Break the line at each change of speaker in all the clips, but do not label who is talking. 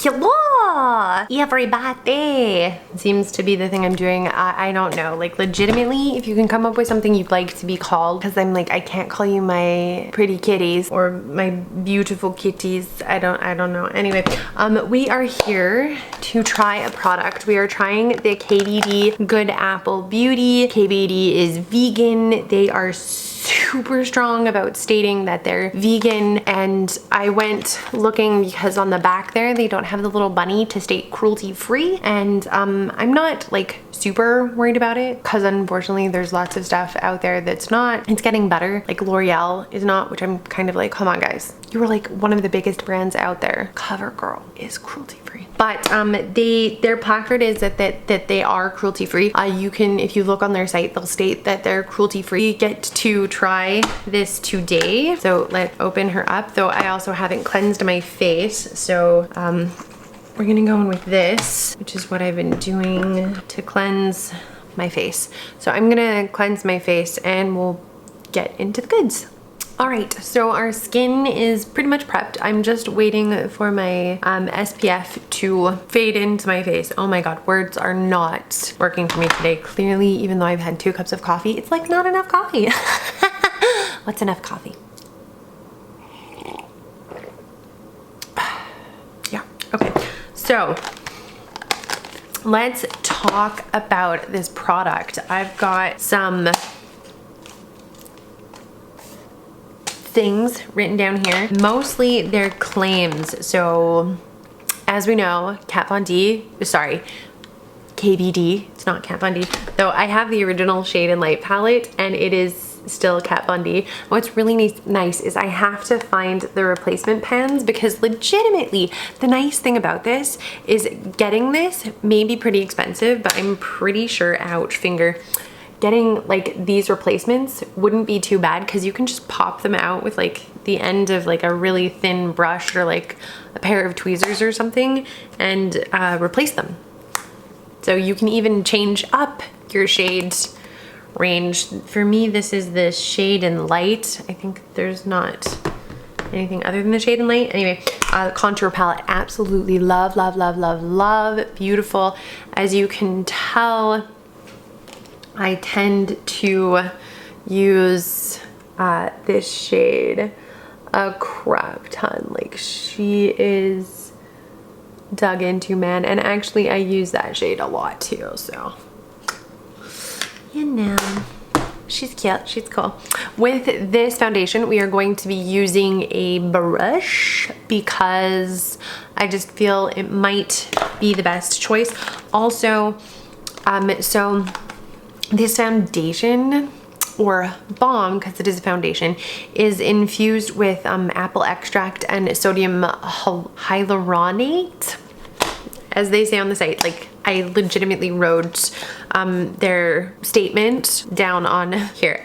Hello, everybody. Seems to be the thing I'm doing. I don't know. Like, legitimately, if you can come up with something you'd like to be called, because I'm like, I can't call you my pretty kitties or my beautiful kitties. I don't know. Anyway, we are here to try a product. We are trying the KVD Good Apple Beauty. KVD is vegan. They are super strong about stating that they're vegan, and I went looking because on the back there they don't have the little bunny to state cruelty free, and I'm not like super worried about it because unfortunately there's lots of stuff out there that's not. It's getting better, like L'Oreal is not, which I'm kind of like, come on guys, you were like one of the biggest brands out there. CoverGirl is cruelty free, but their placard is that they are cruelty free. You can, if you look on their site, they'll state that they're cruelty free. You get to try this today, so let's open her up. Though I also haven't cleansed my face, so we're gonna go in with this, which is what I've been doing to cleanse my face. So I'm gonna cleanse my face and we'll get into the goods. All right, so our skin is pretty much prepped. I'm just waiting for my SPF to fade into my face. Oh my God, words are not working for me today. Clearly, even though I've had 2 cups of coffee, it's like not enough coffee. What's enough coffee? Yeah, okay. So let's talk about this product. I've got some things written down here. Mostly they're claims. So as we know, Kat Von D, sorry, KVD, it's not Kat Von D, though I have the original Shade and Light palette and it is still Kat Von D. What's really nice is I have to find the replacement pens, because legitimately the nice thing about this is getting this may be pretty expensive, but I'm pretty sure, ouch finger, getting like these replacements wouldn't be too bad, because you can just pop them out with like the end of like a really thin brush or like a pair of tweezers or something and replace them. So you can even change up your shades range. For me, this is the Shade and Light. I think there's not anything other than the Shade and Light. Anyway, contour palette, absolutely love, love, love, love, love. Beautiful. As you can tell, I tend to use this shade a crap ton. Like, she is dug into, man. And actually I use that shade a lot too, so you know, she's cute, she's cool. With this foundation, we are going to be using a brush because I just feel it might be the best choice. Also, so this foundation, or balm, because it is a foundation, is infused with apple extract and sodium hyaluronate, as they say on the site. Like, I legitimately wrote their statement down on here.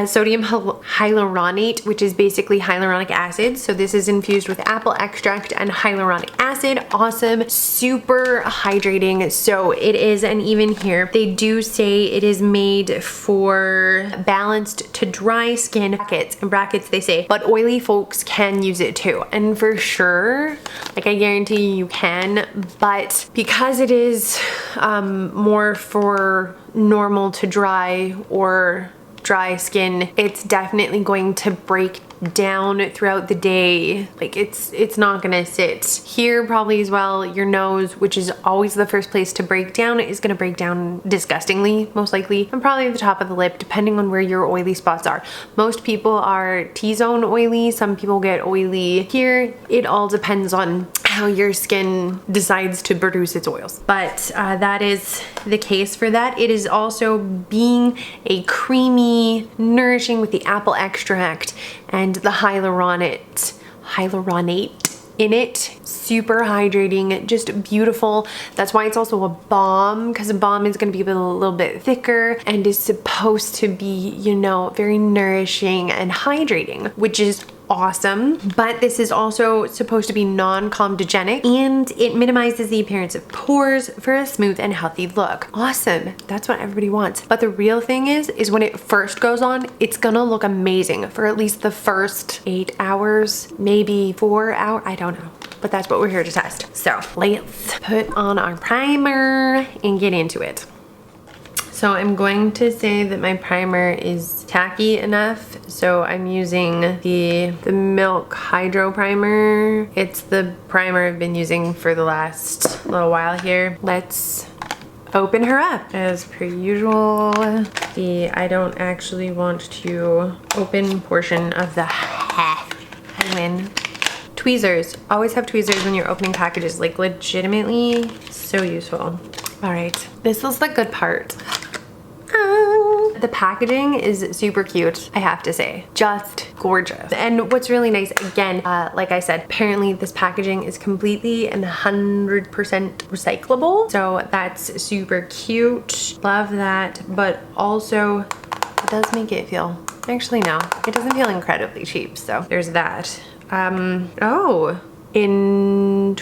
Sodium hyaluronate, which is basically hyaluronic acid. So this is infused with apple extract and hyaluronic acid. Awesome, super hydrating. So it is, and even here, they do say it is made for balanced to dry skin. In brackets they say, but oily folks can use it too. And for sure, like I guarantee you can, but because it is more for normal to dry or dry skin, it's definitely going to break down throughout the day. Like, it's not gonna sit here probably as well. Your nose, which is always the first place to break down, is gonna break down disgustingly, most likely, and probably the top of the lip, depending on where your oily spots are. Most people are T-zone oily, some people get oily here. It all depends on how your skin decides to produce its oils. But that is the case for that. It is also being a creamy, nourishing with the apple extract and the hyaluronate in it. Super hydrating, just beautiful. That's why it's also a balm, because a balm is going to be a little bit thicker and is supposed to be, you know, very nourishing and hydrating, which is awesome. But this is also supposed to be non-comedogenic and it minimizes the appearance of pores for a smooth and healthy look. Awesome. That's what everybody wants. But the real thing is when it first goes on, it's gonna look amazing for at least the first 8 hours, maybe 4 hours. I don't know. but that's what we're here to test. So let's put on our primer and get into it. So I'm going to say that my primer is tacky enough. So I'm using the Milk Hydro Primer. It's the primer I've been using for the last little while here. Let's open her up. As per usual, I don't actually want to open portion of the win. Tweezers. Always have tweezers when you're opening packages. Like legitimately so useful. All right, this is the good part. The packaging is super cute, I have to say. Just gorgeous. And what's really nice, again, like I said, apparently this packaging is completely and 100% recyclable. So that's super cute. Love that. But also, it does make it feel, actually no, it doesn't feel incredibly cheap. So there's that. Oh, interesting.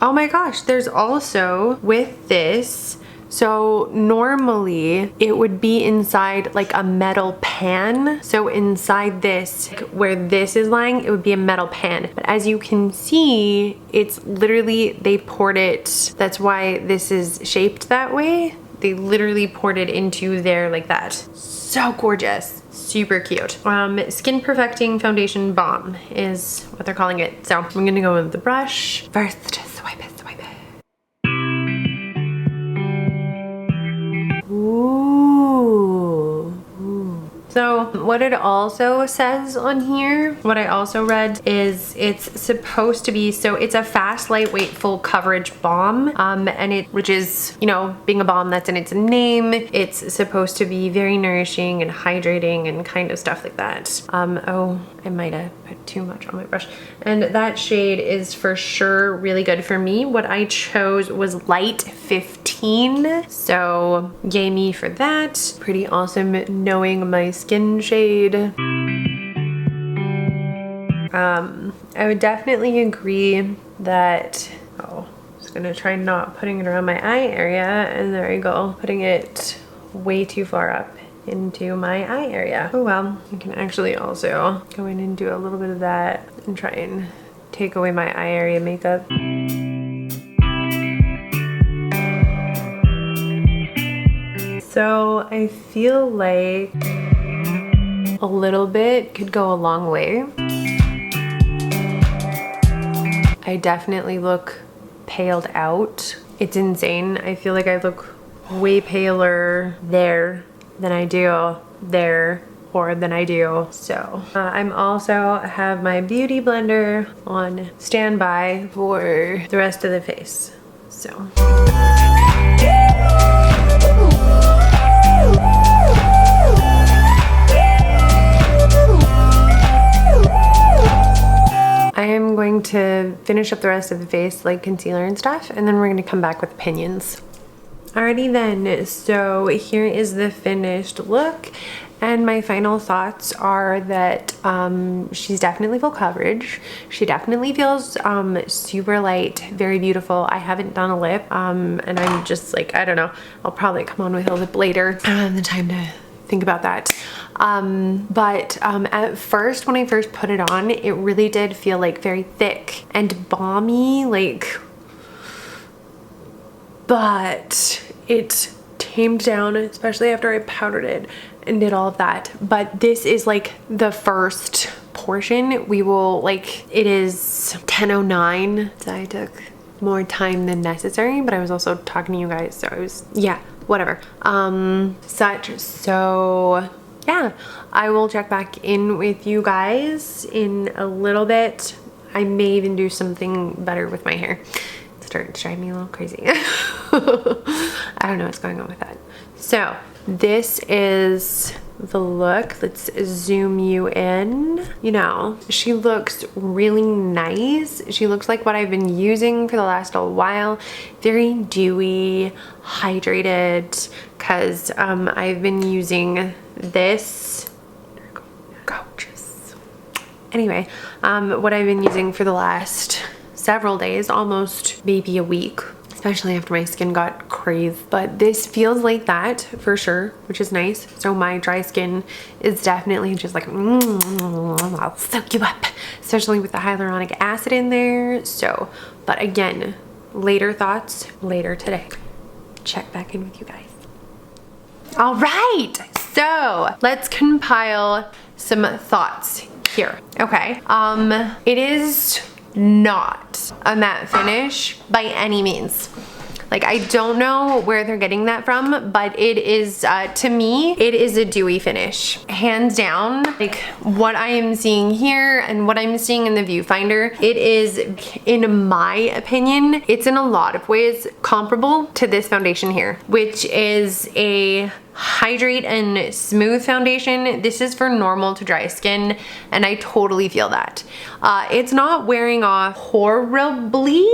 Oh my gosh, there's also with this, so normally it would be inside like a metal pan. So inside this, where this is lying, it would be a metal pan. But as you can see, it's literally, they poured it. That's why this is shaped that way. They literally poured it into there like that. So gorgeous. Super cute. Skin Perfecting Foundation Balm is what they're calling it. So I'm gonna go with the brush. First, swipe it. So what it also says on here, what I also read is it's supposed to be, so it's a fast, lightweight, full coverage balm. Which is, you know, being a balm that's in its name, it's supposed to be very nourishing and hydrating and kind of stuff like that. Oh, I might have put too much on my brush. And that shade is for sure really good for me. What I chose was light 15. So yay me for that. Pretty awesome knowing my skin shade. I would definitely agree that, just gonna try not putting it around my eye area, and there you go, putting it way too far up into my eye area. Oh well, I can actually also go in and do a little bit of that and try and take away my eye area makeup. So I feel like a little bit could go a long way. I definitely look paled out. It's insane. I feel like I look way paler there than I do there, or than I do. So I'm also have my beauty blender on standby for the rest of the face. So. I am going to finish up the rest of the face, like concealer and stuff, and then we're gonna come back with opinions. Alrighty then, so here is the finished look, and my final thoughts are that she's definitely full coverage. She definitely feels super light, very beautiful. I haven't done a lip, and I'm just like, I don't know, I'll probably come on with a lip later. I don't have the time to think about that. At first, when I first put it on, it really did feel like very thick and balmy, like, but it tamed down, especially after I powdered it and did all of that. But this is like the first portion. We will, like, it is 10:09, so I took more time than necessary, but I was also talking to you guys, so I was, yeah, whatever. So yeah, I will check back in with you guys in a little bit. I may even do something better with my hair. It's starting to drive me a little crazy. I don't know what's going on with that. So this is the look. Let's zoom you in. You know, she looks really nice. She looks like what I've been using for the last little while. Very dewy, hydrated, because I've been using this. Gorgeous. Anyway, what I've been using for the last several days, almost maybe a week. especially after my skin got crazed. But this feels like that for sure, which is nice. So my dry skin is definitely just like, I'll soak you up, especially with the hyaluronic acid in there. So, but again, later thoughts later today. Check back in with you guys. All right, so let's compile some thoughts here. Okay, it is not a matte finish by any means. Like, I don't know where they're getting that from, but it is, to me, it is a dewy finish. Hands down, like what I am seeing here and what I'm seeing in the viewfinder, it is, in my opinion, it's in a lot of ways comparable to this foundation here, which is a hydrate and smooth foundation. This is for normal to dry skin, and I totally feel that. It's not wearing off horribly,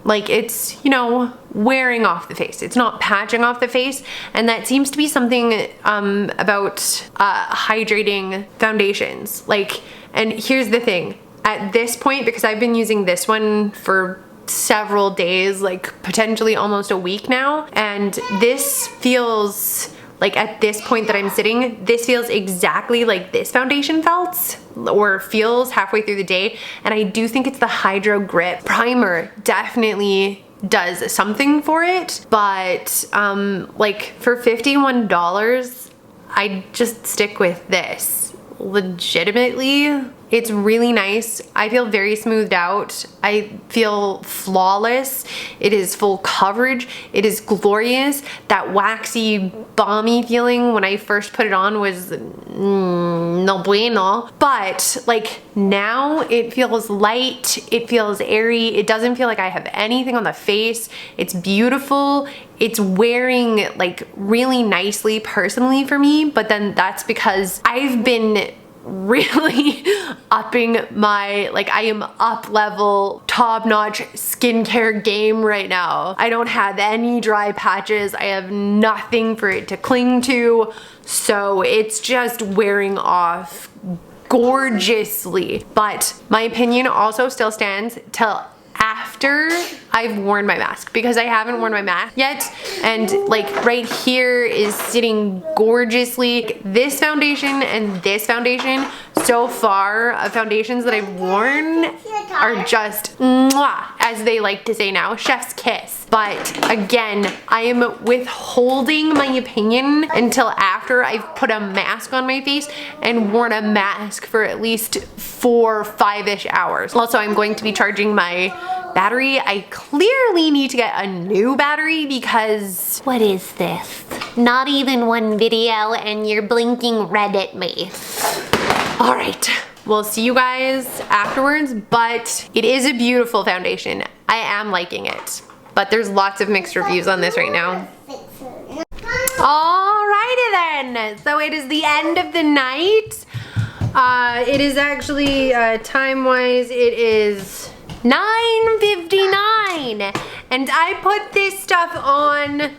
like it's, you know, wearing off the face. It's not patching off the face, and that seems to be something about hydrating foundations. Like, and here's the thing, at this point, because I've been using this one for several days, like potentially almost a week now, and this feels like, at this point that I'm sitting, this feels exactly like this foundation felt or feels halfway through the day. And I do think it's the Hydro Grip Primer definitely does something for it. But like for $51, I just stick with this. Legitimately, it's really nice. I feel very smoothed out. I feel flawless. It is full coverage. It is glorious. That waxy, balmy feeling when I first put it on was no bueno. But like now it feels light. It feels airy. It doesn't feel like I have anything on the face. It's beautiful. It's wearing like really nicely personally for me, but then that's because I've been really upping my, like, I am up level, top-notch skincare game right now. I don't have any dry patches. I have nothing for it to cling to. So it's just wearing off gorgeously. But my opinion also still stands till after I've worn my mask, because I haven't worn my mask yet, and like right here is sitting gorgeously. This foundation and this foundation so far of foundations that I've worn are just mwah, as they like to say now, chef's kiss. But again, I am withholding my opinion until after I've put a mask on my face and worn a mask for at least 4 or 5-ish hours. Also, I'm going to be charging my battery. I clearly need to get a new battery because what is this? Not even one video and you're blinking red at me. All right, we'll see you guys afterwards, but it is a beautiful foundation. I am liking it, but there's lots of mixed reviews on this right now. Alrighty then, so it is the end of the night. It is actually, time-wise, it is 9:59, and I put this stuff on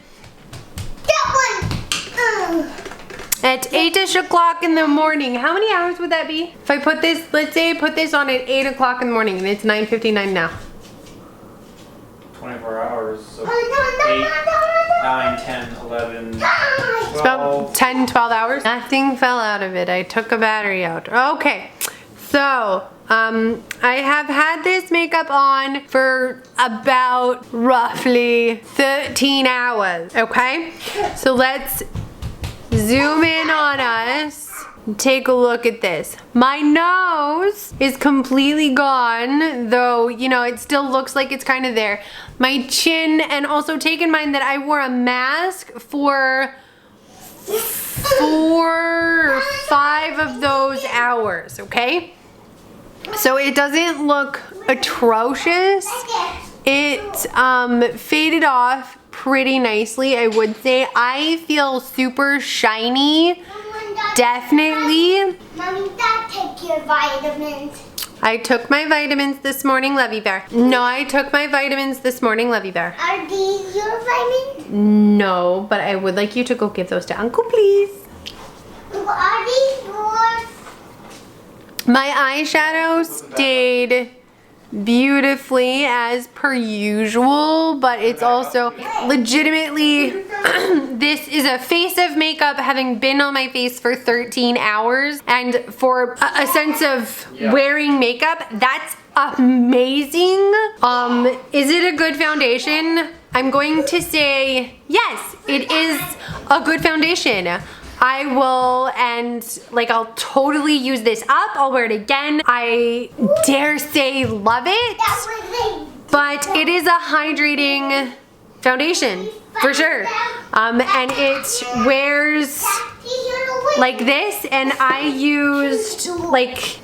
at 8-ish o'clock in the morning. How many hours would that be? If I put this, let's say I put this on at 8 o'clock in the morning, and it's 9:59 now.
24 hours, so 8, 9, 10, 11, 12.
It's about 10, 12 hours. Nothing fell out of it. I took a battery out. Okay, so I have had this makeup on for about roughly 13 hours, okay? So let's zoom in on us. Take a look at this. My nose is completely gone, though, you know, it still looks like it's kind of there. My chin, and also take in mind that I wore a mask for 4 or 5 of those hours, okay? So it doesn't look atrocious. It faded off pretty nicely, I would say. I feel super shiny. Definitely.
Mommy, Dad, take your vitamins.
I took my vitamins this morning, Lovey Bear. No, I took my vitamins this morning, Lovey Bear.
Are these your vitamins?
No, but I would like you to go give those to Uncle, please.
Are these yours?
My eyeshadow stayed beautifully as per usual, but it's also legitimately, this is a face of makeup having been on my face for 13 hours. And for a sense of wearing makeup, that's amazing. Is it a good foundation? I'm going to say yes, it is a good foundation. I will, and like I'll totally use this up. I'll wear it again. I dare say love it, but it is a hydrating foundation for sure. And it wears like this, and I used like,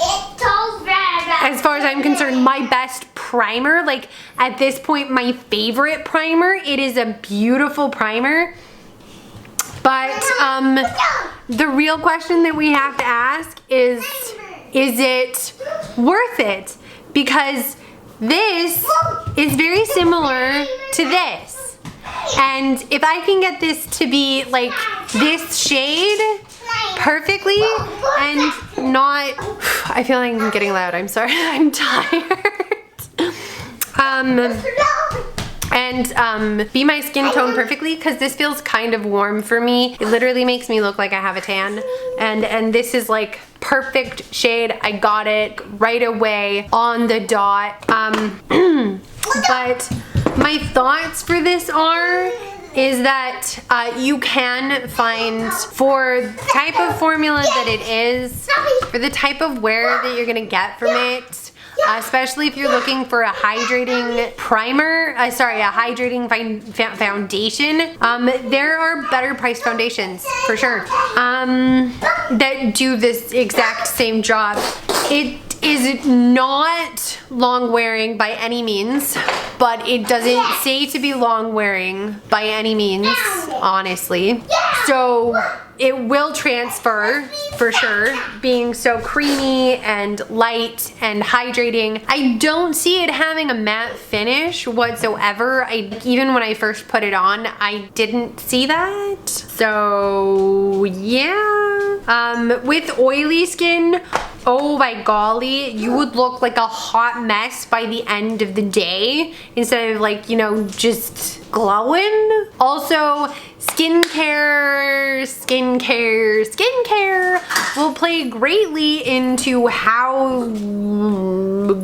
as far as I'm concerned, my best primer. Like at this point, my favorite primer. It is a beautiful primer. But the real question that we have to ask is it worth it? Because this is very similar to this. And if I can get this to be like this shade perfectly and not, I feel like I'm getting loud, I'm sorry, I'm tired. And be my skin tone perfectly, because this feels kind of warm for me. It literally makes me look like I have a tan, and this is like perfect shade. I got it right away on the dot. But my thoughts for this is that you can find, for the type of formula that it is, for the type of wear that you're gonna get from it, especially if you're looking for a hydrating primer, a hydrating foundation, there are better priced foundations for sure that do this exact same job. It is not long wearing by any means, but it doesn't say to be long wearing by any means, honestly. So it will transfer for sure, being so creamy and light and hydrating. I don't see it having a matte finish whatsoever. Even when I first put it on, I didn't see that. So yeah, with oily skin, oh my golly, you would look like a hot mess by the end of the day instead of like, you know, just glowing. Also, skincare will play greatly into how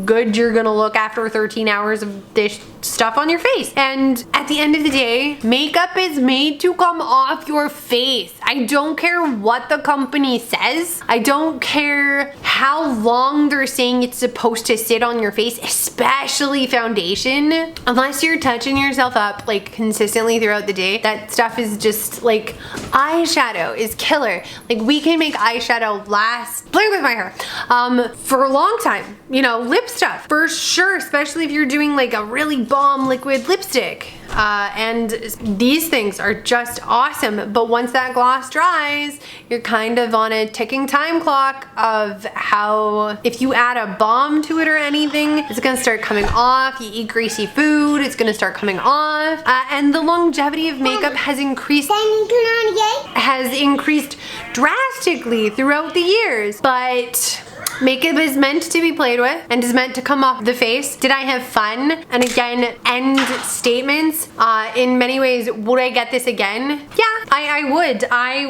good you're gonna look after 13 hours of this stuff on your face. And at the end of the day, makeup is made to come off your face. I don't care what the company says. I don't care how long they're saying it's supposed to sit on your face, especially foundation. Unless you're touching yourself up like consistently throughout the day, that stuff is just like, eyeshadow is killer. Like we can make eyeshadow last, play with my hair, for a long time. You know, lip stuff for sure, especially if you're doing like a really balm liquid lipstick. And these things are just awesome, but once that gloss dries, you're kind of on a ticking time clock of how, if you add a balm to it or anything, it's gonna start coming off. You eat greasy food, it's gonna start coming off. And the longevity of makeup has increased drastically throughout the years, but makeup is meant to be played with and is meant to come off the face. Did I have fun? And again, end statements. In many ways, would I get this again? Yeah, I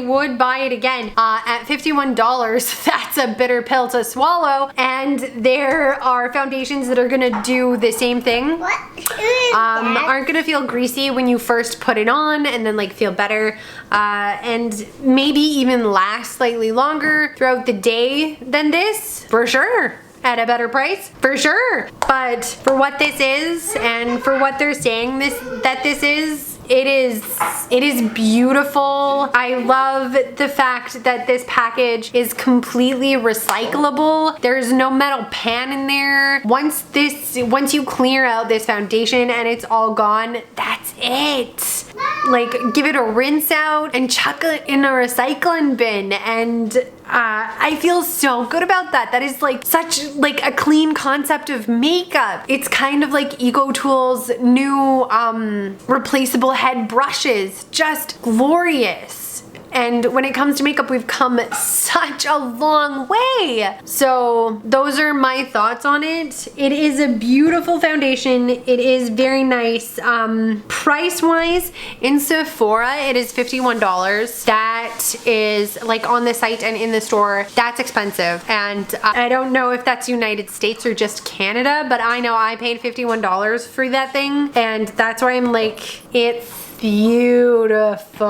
would buy it again. At $51, that's a bitter pill to swallow. And there are foundations that are gonna do the same thing. Aren't gonna feel greasy when you first put it on and then like feel better. And maybe even last slightly longer throughout the day than this, for sure. At a better price, for sure. But for what this is and for what they're saying that this is, it is beautiful. I love the fact that this package is completely recyclable. There's no metal pan in there. Once you clear out this foundation and it's all gone, that's it. Like, give it a rinse out and chuck it in a recycling bin, and I feel so good about that. That is like such like a clean concept of makeup. It's kind of like EcoTools' new replaceable head brushes. Just glorious. And when it comes to makeup, we've come such a long way. So those are my thoughts on it. It is a beautiful foundation. It is very nice. Price wise, in Sephora, it is $51. That is like on the site and in the store, that's expensive. And I don't know if that's United States or just Canada, but I know I paid $51 for that thing. And that's why I'm like, it's beautiful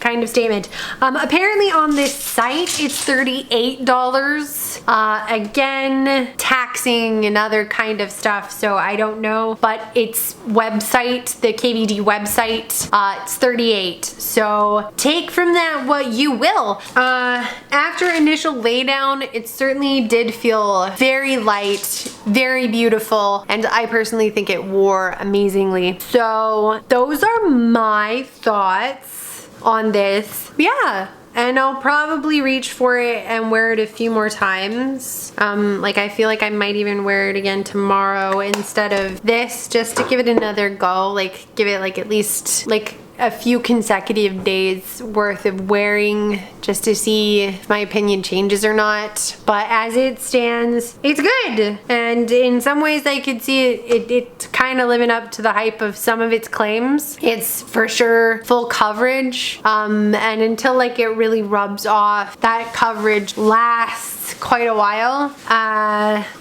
kind of statement. Apparently on this site, it's $38. Again, taxing and other kind of stuff, so I don't know. But its website, the KVD website, it's $38. So take from that what you will. After initial laydown, it certainly did feel very light, very beautiful, and I personally think it wore amazingly. So those are my thoughts on this. Yeah, and I'll probably reach for it and wear it a few more times. Like I feel like I might even wear it again tomorrow instead of this, just to give it another go, like give it like at least like a few consecutive days worth of wearing just to see if my opinion changes or not. But as it stands, it's good. And in some ways I could see it kind of living up to the hype of some of its claims. It's for sure full coverage. And until like it really rubs off, that coverage lasts quite a while.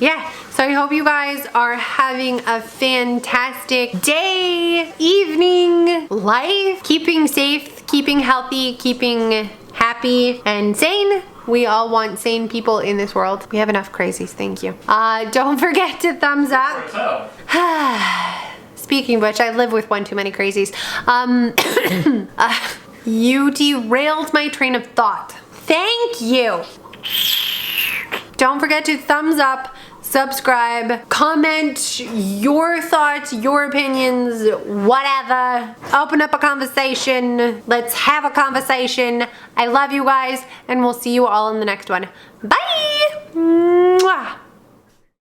Yeah. So I hope you guys are having a fantastic day, evening, life, keeping safe, keeping healthy, keeping happy and sane. We all want sane people in this world. We have enough crazies, thank you. Don't forget to thumbs up. Speaking of which, I live with one too many crazies. You derailed my train of thought. Thank you. Don't forget to thumbs up, subscribe, comment your thoughts, your opinions, whatever. Open up a conversation. Let's have a conversation. I love you guys, and we'll see you all in the next one. Bye! Mwah.